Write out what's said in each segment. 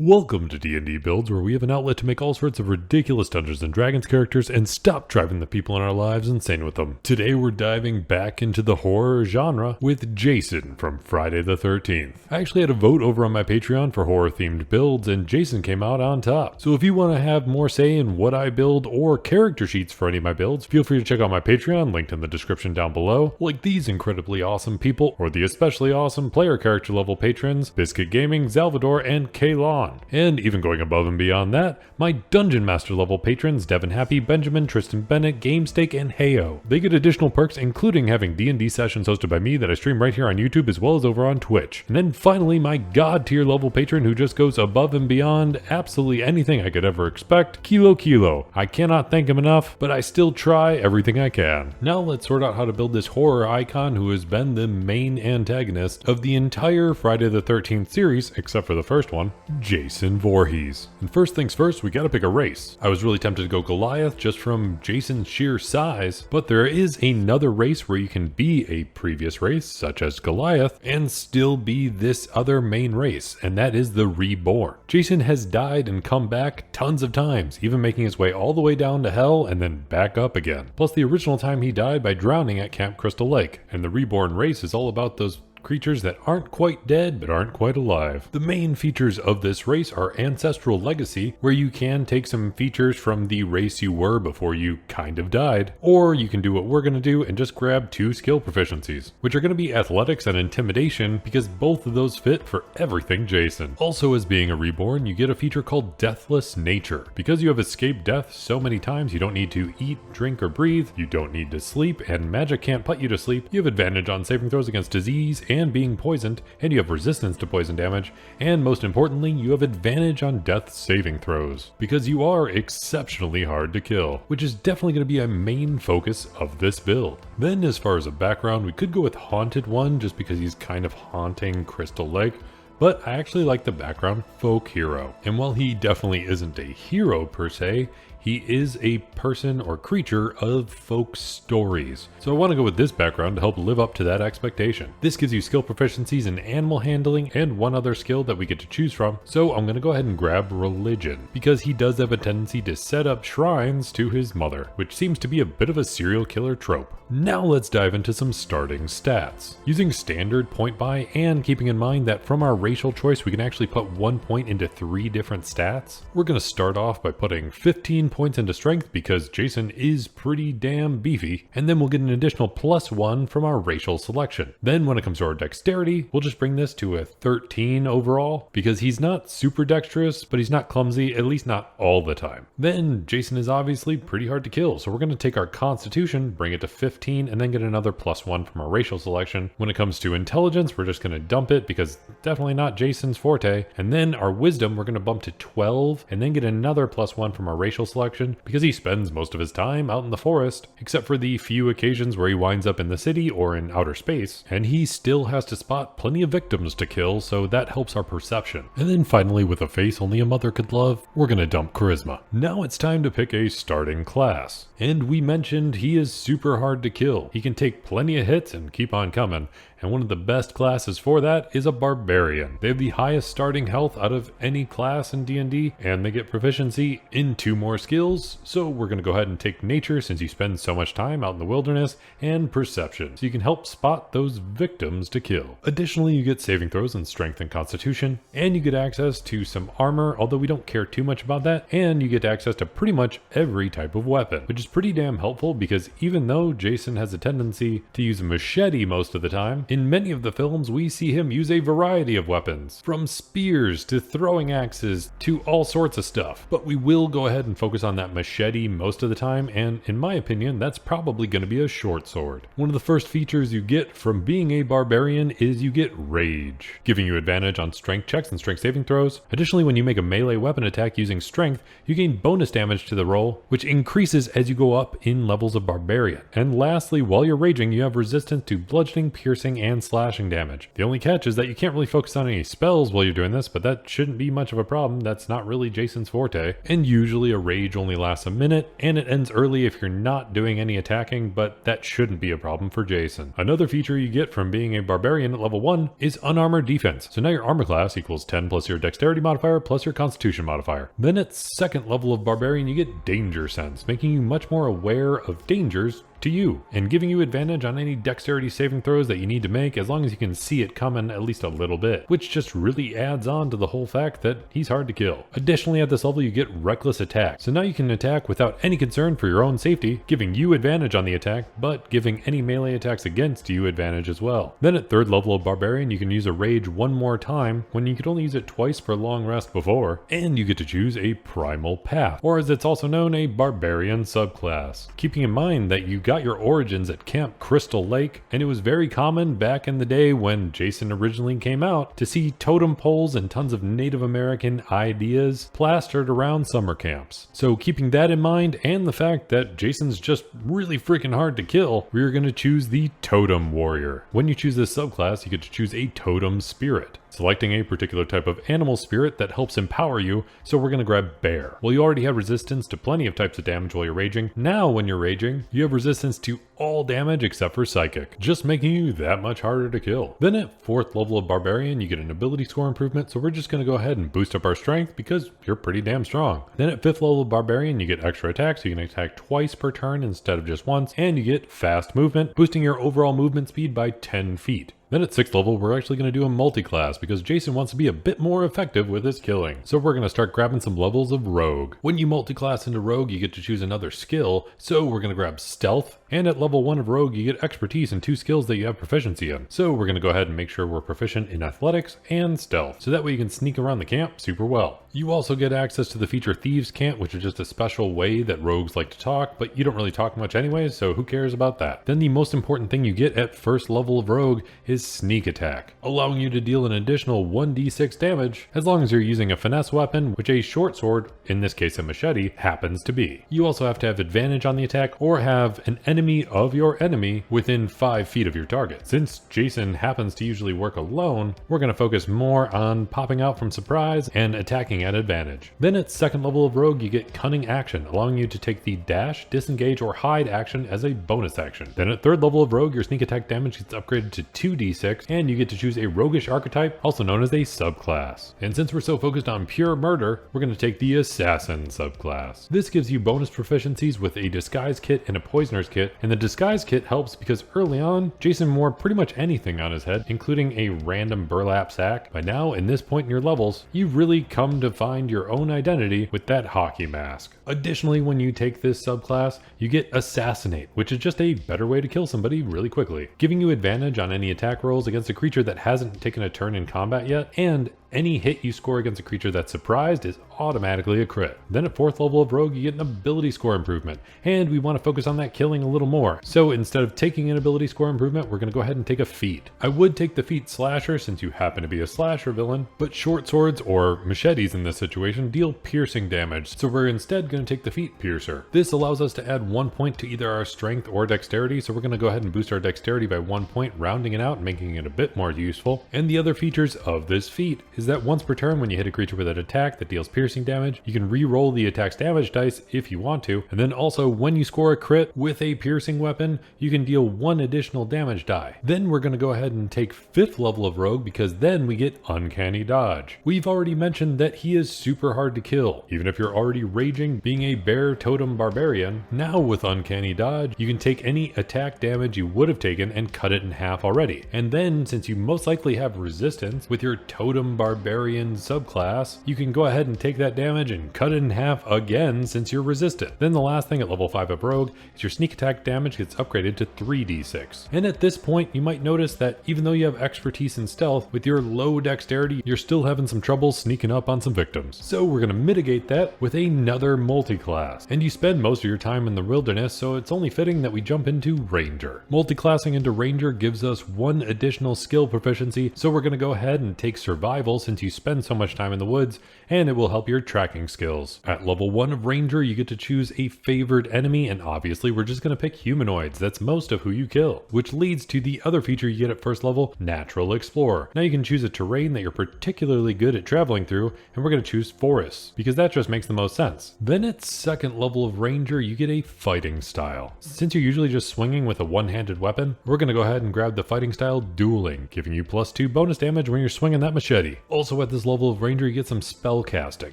Welcome to D&D Builds, where we have an outlet to make all sorts of ridiculous Dungeons & Dragons characters and stop driving the people in our lives insane with them. Today we're diving back into the horror genre with Jason from Friday the 13th. I actually had a vote over on my Patreon for horror-themed builds, and Jason came out on top. So if you want to have more say in what I build or character sheets for any of my builds, feel free to check out my Patreon, linked in the description down below, like these incredibly awesome people, or the especially awesome player character level patrons, Biscuit Gaming, Salvador, and Kaylon. And even going above and beyond that, my Dungeon Master level patrons Devin Happy, Benjamin, Tristan Bennett, GameSteak, and Heyo. They get additional perks, including having D&D sessions hosted by me that I stream right here on YouTube as well as over on Twitch. And then finally, my God tier level patron who just goes above and beyond absolutely anything I could ever expect, Kilo. I cannot thank him enough, but I still try everything I can. Now let's sort out how to build this horror icon who has been the main antagonist of the entire Friday the 13th series, except for the first one, Jason Vorhees. And first things first, we gotta pick a race. I was really tempted to go Goliath just from Jason's sheer size, but there is another race where you can be a previous race, such as Goliath, and still be this other main race, and that is the Reborn. Jason has died and come back tons of times, even making his way all the way down to hell and then back up again. Plus the original time he died by drowning at Camp Crystal Lake, and the Reborn race is all about those creatures that aren't quite dead but aren't quite alive. The main features of this race are Ancestral Legacy, where you can take some features from the race you were before you kind of died, or you can do what we're going to do and just grab 2 skill proficiencies, which are going to be Athletics and Intimidation, because both of those fit for everything Jason. Also, as being a Reborn, you get a feature called Deathless Nature. Because you have escaped death so many times, you don't need to eat, drink, or breathe, you don't need to sleep, and magic can't put you to sleep, you have advantage on saving throws against disease and being poisoned, and you have resistance to poison damage, and most importantly, you have advantage on death saving throws, because you are exceptionally hard to kill, which is definitely going to be a main focus of this build. Then as far as a background, we could go with Haunted One, just because he's kind of haunting Crystal Lake, but I actually like the background Folk Hero. And while he definitely isn't a hero per se, he is a person or creature of folk stories. So I want to go with this background to help live up to that expectation. This gives you skill proficiencies in animal handling and one other skill that we get to choose from. So I'm going to go ahead and grab religion, because he does have a tendency to set up shrines to his mother, which seems to be a bit of a serial killer trope. Now let's dive into some starting stats. Using standard point buy and keeping in mind that from our racial choice we can actually put 1 point into 3 different stats, we're going to start off by putting 15 points into strength because Jason is pretty damn beefy, and then we'll get an additional +1 from our racial selection. Then when it comes to our dexterity, we'll just bring this to a 13 overall because he's not super dexterous, but he's not clumsy, at least not all the time. Then Jason is obviously pretty hard to kill, so we're going to take our constitution, bring it to 15, and then get another +1 from our racial selection. When it comes to intelligence, we're just going to dump it because definitely not Jason's forte. And then our wisdom, we're going to bump to 12, and then get another +1 from our racial selection because he spends most of his time out in the forest, except for the few occasions where he winds up in the city or in outer space, and he still has to spot plenty of victims to kill, so that helps our perception. And then finally, with a face only a mother could love, we're going to dump charisma. Now it's time to pick a starting class. And we mentioned he is super hard to kill. He can take plenty of hits and keep on coming, and one of the best classes for that is a Barbarian. They have the highest starting health out of any class in D&D, and they get proficiency in 2 more skills, so we're going to go ahead and take Nature since you spend so much time out in the wilderness, and Perception, so you can help spot those victims to kill. Additionally, you get saving throws in Strength and Constitution, and you get access to some armor, although we don't care too much about that, and you get access to pretty much every type of weapon, which is pretty damn helpful because even though Jason has a tendency to use a machete most of the time, in many of the films we see him use a variety of weapons, from spears to throwing axes to all sorts of stuff. But we will go ahead and focus on that machete most of the time, and in my opinion that's probably going to be a short sword. One of the first features you get from being a Barbarian is you get Rage, giving you advantage on strength checks and strength saving throws. Additionally, when you make a melee weapon attack using strength, you gain bonus damage to the roll, which increases as you go up in levels of Barbarian. And lastly, while you're raging, you have resistance to bludgeoning, piercing, and slashing damage. The only catch is that you can't really focus on any spells while you're doing this, but that shouldn't be much of a problem. That's not really Jason's forte. And usually a rage only lasts a minute, and it ends early if you're not doing any attacking, but that shouldn't be a problem for Jason. Another feature you get from being a barbarian at level 1 is Unarmored Defense. So now your armor class equals 10 plus your dexterity modifier plus your constitution modifier. Then at second level of barbarian you get danger sense, making you much more aware of dangers to you, and giving you advantage on any dexterity saving throws that you need to make as long as you can see it coming at least a little bit, which just really adds on to the whole fact that he's hard to kill. Additionally, at this level you get reckless attack, so now you can attack without any concern for your own safety, giving you advantage on the attack, but giving any melee attacks against you advantage as well. Then at third level of barbarian you can use a rage one more time when you could only use it twice per long rest before, and you get to choose a Primal Path, or as it's also known, a barbarian subclass. Keeping in mind that you got your origins at Camp Crystal Lake, and it was very common back in the day when Jason originally came out to see totem poles and tons of Native American ideas plastered around summer camps. So keeping that in mind, and the fact that Jason's just really freaking hard to kill, we're going to choose the Totem Warrior. When you choose this subclass, you get to choose a totem spirit, selecting a particular type of animal spirit that helps empower you, so we're going to grab bear. Well, you already have resistance to plenty of types of damage while you're raging. Now when you're raging, you have resistance to all damage except for psychic, just making you that much harder to kill. Then at fourth level of barbarian, you get an ability score improvement, so we're just going to go ahead and boost up our strength because you're pretty damn strong. Then at fifth level of barbarian, you get extra attack, so you can attack twice per turn instead of just once, and you get fast movement, boosting your overall movement speed by 10 feet. Then at 6th level, we're actually going to do a multiclass because Jason wants to be a bit more effective with his killing. So we're going to start grabbing some levels of rogue. When you multiclass into rogue, you get to choose another skill. So we're going to grab stealth. And at level 1 of rogue, you get expertise in 2 skills that you have proficiency in. So we're going to go ahead and make sure we're proficient in athletics and stealth, so that way you can sneak around the camp super well. You also get access to the feature Thieves Cant, which is just a special way that rogues like to talk, but you don't really talk much anyway, so who cares about that? Then the most important thing you get at first level of rogue is sneak attack, allowing you to deal an additional 1d6 damage as long as you're using a finesse weapon, which a short sword, in this case a machete, happens to be. You also have to have advantage on the attack or have an enemy of your enemy within 5 feet of your target. Since Jason happens to usually work alone, we're going to focus more on popping out from surprise and attacking at advantage. Then at second level of rogue, you get Cunning Action, allowing you to take the dash, disengage, or hide action as a bonus action. Then at third level of rogue, your sneak attack damage gets upgraded to 2d6, and you get to choose a roguish archetype, also known as a subclass. And since we're so focused on pure murder, we're going to take the assassin subclass. This gives you bonus proficiencies with a disguise kit and a poisoner's kit, and the disguise kit helps because early on, Jason wore pretty much anything on his head, including a random burlap sack. But now, in this point in your levels, you've really come to find your own identity with that hockey mask. Additionally, when you take this subclass, you get Assassinate, which is just a better way to kill somebody really quickly, giving you advantage on any attack rolls against a creature that hasn't taken a turn in combat yet, and any hit you score against a creature that's surprised is automatically a crit. Then at fourth level of rogue, you get an ability score improvement, and we want to focus on that killing a little more. So instead of taking an ability score improvement, we're going to go ahead and take a feat. I would take the feat slasher since you happen to be a slasher villain, but short swords or machetes in this situation deal piercing damage, so we're instead going to take the feat piercer. This allows us to add 1 point to either our strength or dexterity, so we're going to go ahead and boost our dexterity by 1 point, rounding it out and making it a bit more useful. And the other features of this feat is that once per turn when you hit a creature with an attack that deals piercing damage, you can re-roll the attack's damage dice if you want to, and then also when you score a crit with a piercing weapon, you can deal 1 additional damage die. Then we're going to go ahead and take 5th level of rogue because then we get Uncanny Dodge. We've already mentioned that he is super hard to kill, even if you're already raging being a bear totem barbarian. Now with Uncanny Dodge, you can take any attack damage you would have taken and cut it in half already. And then, since you most likely have resistance with your totem barbarian subclass, you can go ahead and take that damage and cut it in half again since you're resistant. Then the last thing at level 5 of rogue is your sneak attack damage gets upgraded to 3d6. And at this point, you might notice that even though you have expertise in stealth, with your low dexterity, you're still having some trouble sneaking up on some victims. So we're going to mitigate that with another multiclass. And you spend most of your time in the wilderness, so it's only fitting that we jump into ranger. Multiclassing into ranger gives us 1 additional skill proficiency, so we're going to go ahead and take survival level since you spend so much time in the woods, and it will help your tracking skills. At level 1 of Ranger, you get to choose a favored enemy, and obviously we're just going to pick Humanoids. That's most of who you kill, which leads to the other feature you get at first level, Natural Explorer. Now you can choose a terrain that you're particularly good at traveling through, and we're going to choose forests, because that just makes the most sense. Then at second level of Ranger, you get a fighting style. Since you're usually just swinging with a one-handed weapon, we're going to go ahead and grab the fighting style Dueling, giving you +2 bonus damage when you're swinging that machete. Also at this level of Ranger, you get some spell casting.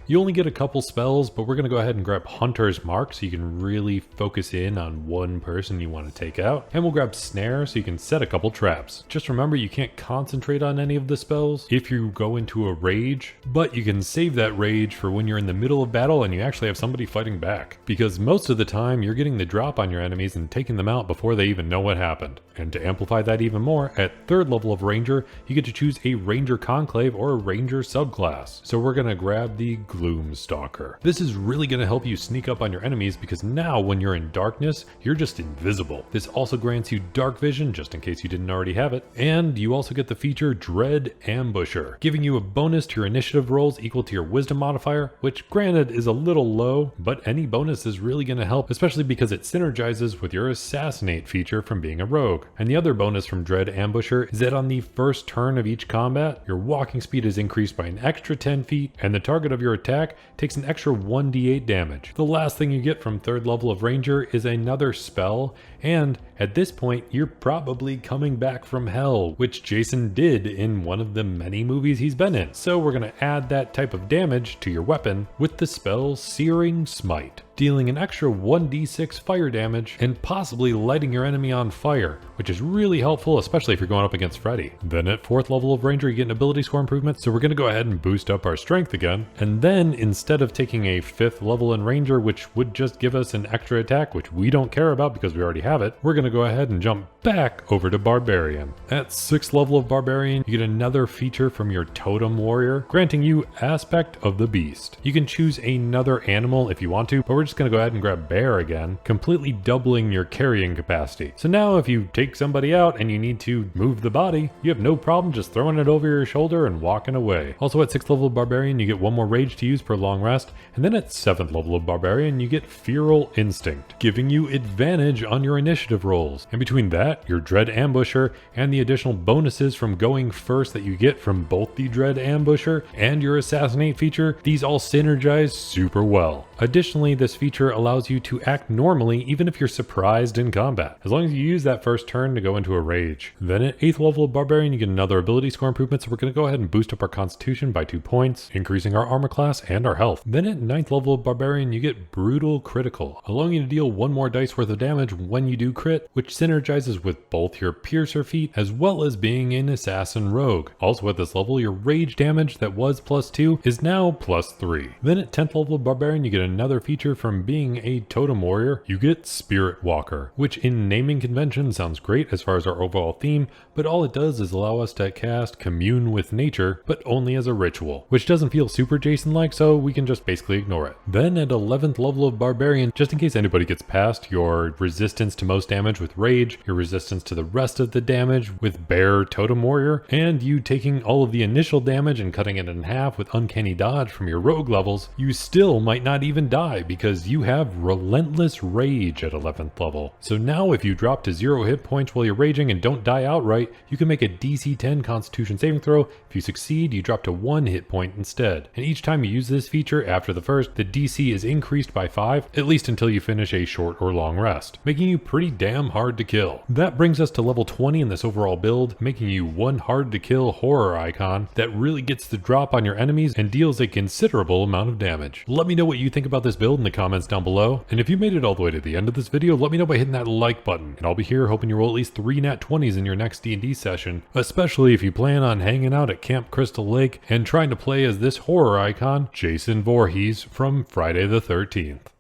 You only get a couple spells, but we're going to go ahead and grab Hunter's Mark so you can really focus in on one person you want to take out. And we'll grab Snare so you can set a couple traps. Just remember, you can't concentrate on any of the spells if you go into a rage, but you can save that rage for when you're in the middle of battle and you actually have somebody fighting back. Because most of the time, you're getting the drop on your enemies and taking them out before they even know what happened. And to amplify that even more, at third level of Ranger, you get to choose a Ranger Conclave or a Ranger subclass. So we're going to grab the Gloomstalker. This is really going to help you sneak up on your enemies because now when you're in darkness, you're just invisible. This also grants you dark vision, just in case you didn't already have it. And you also get the feature Dread Ambusher, giving you a bonus to your initiative rolls equal to your wisdom modifier, which granted is a little low, but any bonus is really going to help, especially because it synergizes with your Assassinate feature from being a rogue. And the other bonus from Dread Ambusher is that on the first turn of each combat, your walking speed is increased by an extra 10 feet, and the target of your attack takes an extra 1d8 damage. The last thing you get from third level of Ranger is another spell, and at this point, you're probably coming back from hell, which Jason did in one of the many movies he's been in. So we're going to add that type of damage to your weapon with the spell Searing Smite, dealing an extra 1d6 fire damage and possibly lighting your enemy on fire, which is really helpful, especially if you're going up against Freddy. Then at fourth level of Ranger, you get an ability score improvement, so we're going to go ahead and boost up our strength again. And then instead of taking a 5th level in Ranger, which would just give us an extra attack, which we don't care about because we already have it, we're going to go ahead and jump back over to Barbarian. At 6th level of Barbarian, you get another feature from your Totem Warrior, granting you Aspect of the Beast. You can choose another animal if you want to, but we're just going to go ahead and grab Bear again, completely doubling your carrying capacity. So now if you take somebody out and you need to move the body, you have no problem just throwing it over your shoulder and walking away. Also at 6th level of Barbarian, you get 1 more rage to use per long rest, and then at 7th level of Barbarian, you get Feral Instinct, giving you advantage on your initiative rolls. And between that, your Dread Ambusher, and the additional bonuses from going first that you get from both the Dread Ambusher and your Assassinate feature, these all synergize super well. Additionally, this feature allows you to act normally even if you're surprised in combat, as long as you use that first turn to go into a rage. Then at 8th level of Barbarian, you get another ability score improvement, so we're going to go ahead and boost up our Constitution by 2 points, increasing our armor class and our health. Then at 9th level of Barbarian, you get Brutal Critical, allowing you to deal 1 more dice worth of damage when you do crit, which synergizes with both your Piercer feat as well as being an Assassin Rogue. Also at this level, your rage damage that was +2 is now +3. Then at 10th level of Barbarian, you get another feature from being a Totem Warrior. You get Spirit Walker, which in naming convention sounds great as far as our overall theme, but all it does is allow us to cast Commune with Nature, but only as a ritual, which doesn't feel super Jason-like, so we can just basically ignore it. Then at 11th level of Barbarian, just in case anybody gets past your resistance to most damage with Rage, your resistance to the rest of the damage with Bear Totem Warrior, and you taking all of the initial damage and cutting it in half with Uncanny Dodge from your Rogue levels, you still might not even die because you have Relentless Rage at 11th level. So now if you drop to 0 hit points while you're raging and don't die outright, you can make a DC 10 Constitution saving throw. If you succeed, you drop to 1 hit point instead. And each time you use this feature after the first, the DC is increased by 5, at least until you finish a short or long rest, making you pretty damn hard to kill. That brings us to level 20 in this overall build, making you one hard to kill horror icon that really gets the drop on your enemies and deals a considerable amount of damage. Let me know what you think about this build in the comments down below, and if you made it all the way to the end of this video, let me know by hitting that like button, and I'll be here hoping you roll at least 3 nat 20s in your next D&D session, especially if you plan on hanging out at Camp Crystal Lake and trying to play as this horror icon, Jason Vorhees from Friday the 13th.